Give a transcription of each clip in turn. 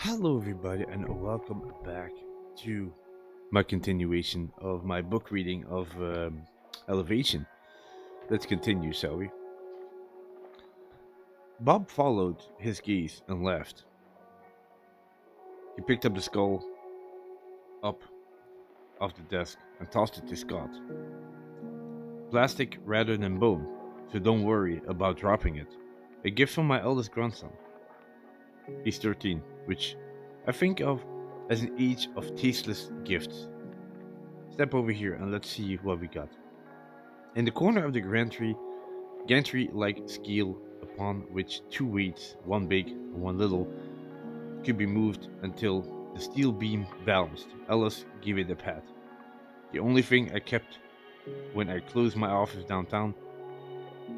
Hello, everybody, and welcome back to my continuation of my book reading of Elevation. Let's continue, shall we? Bob followed his gaze and laughed. He picked up the skull up off the desk and tossed it to Scott. Plastic rather than bone, so don't worry about dropping it. A gift from my eldest grandson. He's 13, which I think of as an age of tasteless gifts. Step over here and let's see what we got. In the corner of the gantry-like scale upon which two weights, one big and one little, could be moved until the steel beam balanced, Ellis gave it a pat. The only thing I kept when I closed my office downtown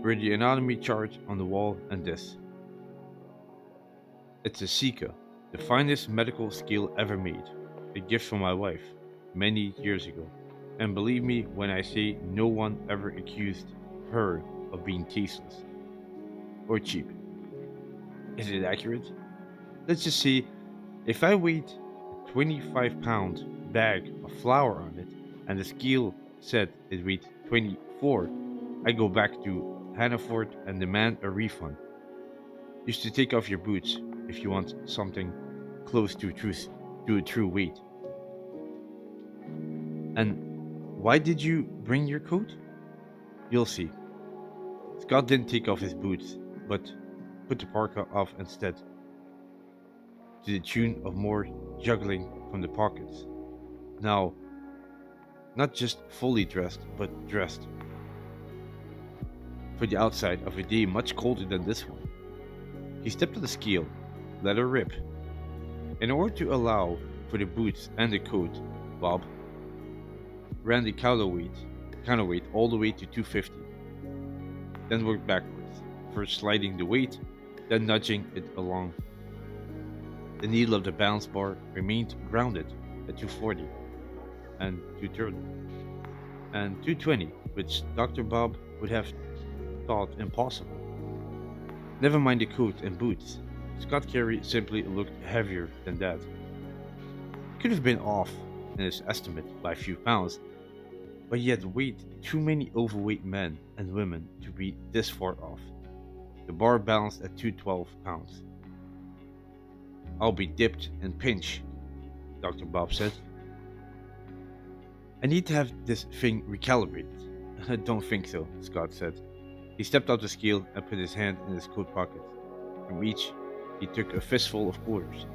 were the anatomy chart on the wall and this. It's a Sika, the finest medical scale ever made, a gift from my wife, many years ago. And believe me when I say no one ever accused her of being tasteless or cheap. Is it accurate? Let's just say if I weighed a 25-pound bag of flour on it and the scale said it weighed 24, I go back to Hannaford and demand a refund. Used to take off your boots if you want something close to a true weight. And why did you bring your coat? You'll see. Scott didn't take off his boots, but put the parka off instead, to the tune of more juggling from the pockets. Now, not just fully dressed, but dressed for the outside of a day much colder than this one. He stepped to the scale, let her rip. In order to allow for the boots and the coat, Bob ran the counterweight all the way to 250, then worked backwards, first sliding the weight, then nudging it along. The needle of the balance bar remained grounded at 240 and 230 and 220, which Dr. Bob would have thought impossible. Never mind the coat and boots. Scott Carey simply looked heavier than that. He could have been off in his estimate by a few pounds, but he had weighed too many overweight men and women to be this far off. The bar balanced at 212 pounds. I'll be dipped and pinched, Dr. Bob said. I need to have this thing recalibrated. I don't think so, Scott said. He stepped out the scale and put his hand in his coat pocket. From each, he took a fistful of quarters,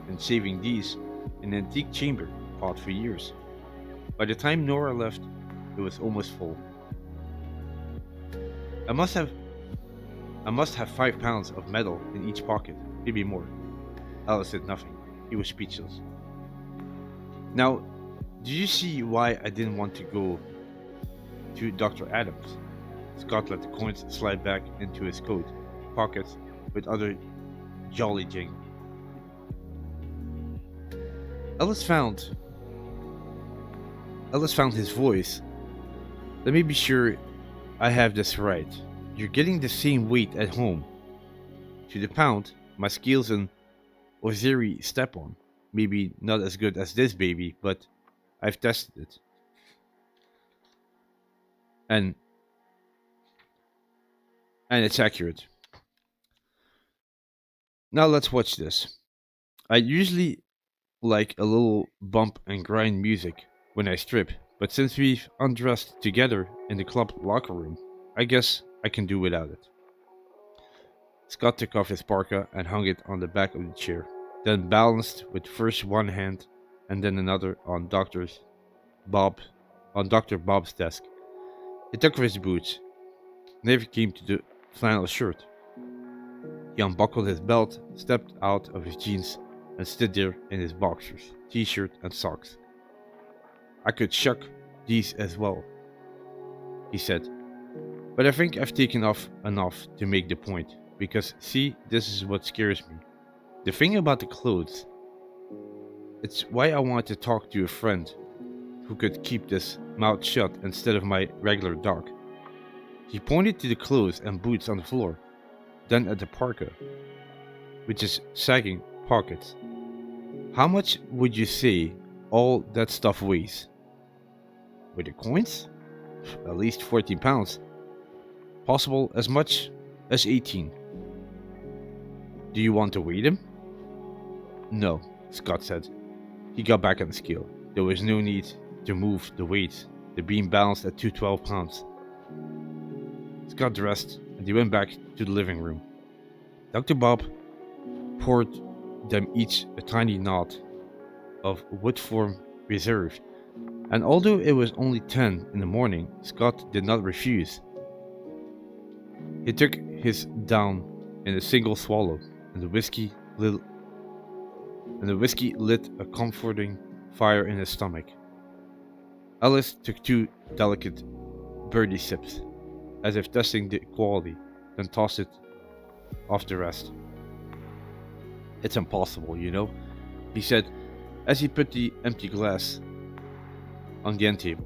and saving these in an antique chamber pot for years. By the time Nora left, it was almost full. I must have I must have 5 pounds of metal in each pocket, maybe more. Alice said nothing. He was speechless. Now, do you see why I didn't want to go to Dr. Adams? Scott let the coins slide back into his coat pockets with other jolly jing. Ellis found Ellis found his voice. Let me be sure I have this right. You're getting the same weight at home. To the pound, my scales and Oziri step on. Maybe not as good as this baby, but I've tested it. And it's accurate. Now let's watch this. I usually like a little bump and grind music when I strip, but since we've undressed together in the club locker room, I guess I can do without it. Scott took off his parka and hung it on the back of the chair, then balanced with first one hand and then another on Bob Dr. Bob's desk. He took off his boots, never came to the flannel shirt. He unbuckled his belt, stepped out of his jeans, and stood there in his boxers, t-shirt, and socks. I could shuck these as well, he said, but I think I've taken off enough to make the point, because see, this is what scares me. The thing about the clothes. It's why I wanted to talk to a friend who could keep this mouth shut instead of my regular dog. He pointed to the clothes and boots on the floor, then at the parka, which is sagging pockets. How much would you say all that stuff weighs? With the coins? At least 14 pounds. Possible as much as 18. Do you want to weigh them? No, Scott said. He got back on the scale. There was no need to move the weight. The beam balanced at 212 pounds. Scott dressed and they went back to the living room. Dr. Bob poured them each a tiny knot of Woodform Reserve, and although it was only 10 in the morning, Scott did not refuse. He took his down in a single swallow, and the whiskey lit a comforting fire in his stomach. Alice took two delicate birdie sips, as if testing the quality, then tossed it off the rest. It's impossible, you know, he said as he put the empty glass on the end table.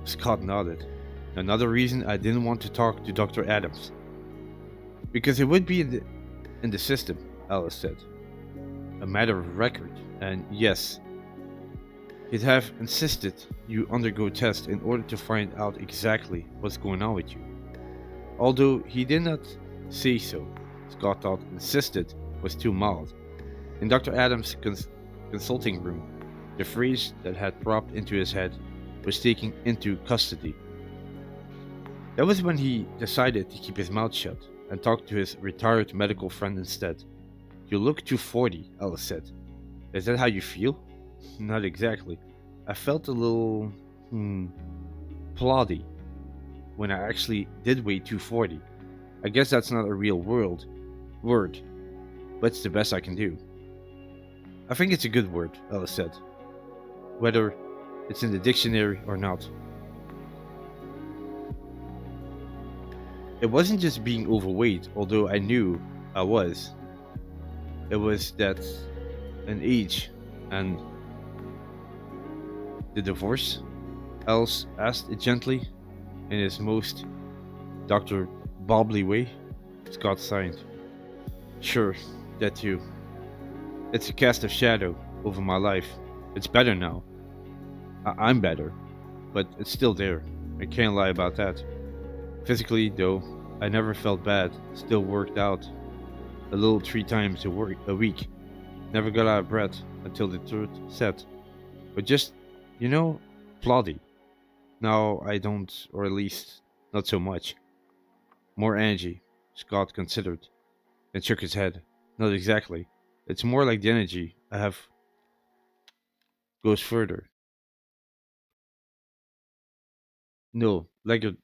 Scott nodded. Another reason I didn't want to talk to Dr. Adams. Because it would be in the system, Alice said. A matter of record, and yes, he'd have insisted you undergo tests in order to find out exactly what's going on with you. Although he did not say so, Scott thought insisted was too mild. In Dr. Adams' consulting room, the phrase that had dropped into his head was taken into custody. That was when he decided to keep his mouth shut and talk to his retired medical friend instead. You look 240, Alice said. Is that how you feel? Not exactly. I felt a little, ploddy when I actually did weigh 240. I guess that's not a real word, but it's the best I can do. I think it's a good word, Alice said, whether it's in the dictionary or not. It wasn't just being overweight, although I knew I was. It was that an age and the divorce? Alice asked it gently, in his most Dr. Bobley way. Scott sighed. Sure, that too. It's a cast of shadow over my life. It's better now. I'm better, but it's still there. I can't lie about that. Physically, though, I never felt bad. Still worked out a little 3 times a week. Never got out of breath until the third set. But just, ploddy. Now I don't, or at least not so much. More energy, Scott considered, and shook his head. Not exactly. It's more like the energy I have goes further. No, lethargy?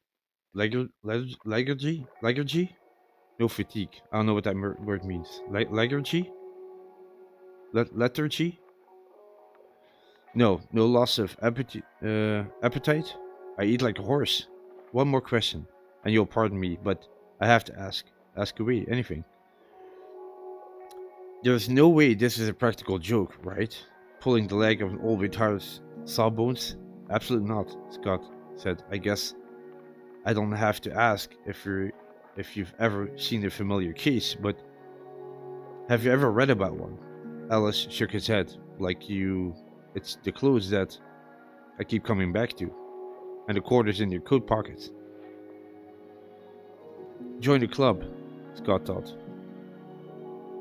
No fatigue. I don't know what that word means. Lethargy? Lethargy? No, no loss of appetite. I eat like a horse. One more question, and you'll pardon me, but I have to ask. Ask away, anything. There's no way this is a practical joke, right? Pulling the leg of an old retired sawbones? Absolutely not, Scott said. I guess I don't have to ask if you've ever seen a familiar case, but have you ever read about one? Alice shook his head, like it's the clothes that I keep coming back to, and the quarters in your coat pockets. Join the club, Scott thought.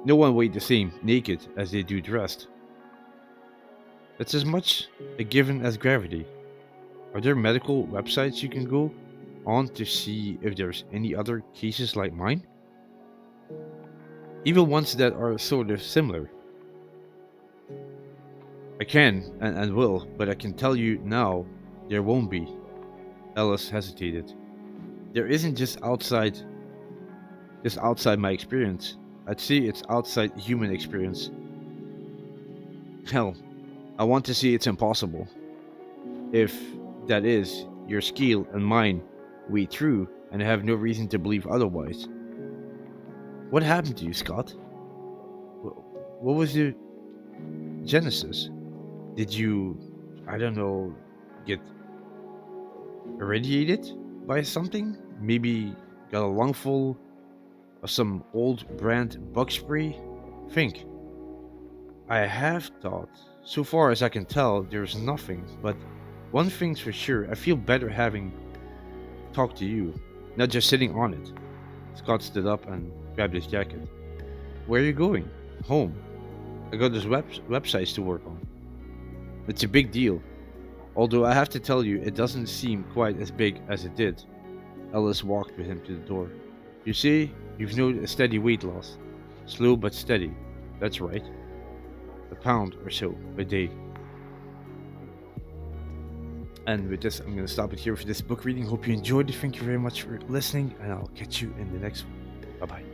No one weighed the same naked as they do dressed. It's as much a given as gravity. Are there medical websites you can go on to see if there's any other cases like mine? Even ones that are sort of similar. I can and will, but I can tell you now there won't be. Alice hesitated. There isn't just outside my experience. I'd say it's outside human experience. Hell, I want to say it's impossible. If that is, your scale and mine weigh true, and I have no reason to believe otherwise. What happened to you, Scott? What was the genesis? Did you, I don't know, get irradiated by something? Maybe got a lungful of some old brand bug spray? Think. I have thought. So far as I can tell, there's nothing, but one thing's for sure, I feel better having talked to you, not just sitting on it. Scott stood up and grabbed his jacket. Where are you going? Home. I got those websites to work on. It's a big deal, although I have to tell you, it doesn't seem quite as big as it did. Ellis walked with him to the door. You see, you've noted a steady weight loss. Slow but steady. That's right. A pound or so a day. And with this, I'm going to stop it here for this book reading. Hope you enjoyed it. Thank you very much for listening, and I'll catch you in the next one. Bye bye.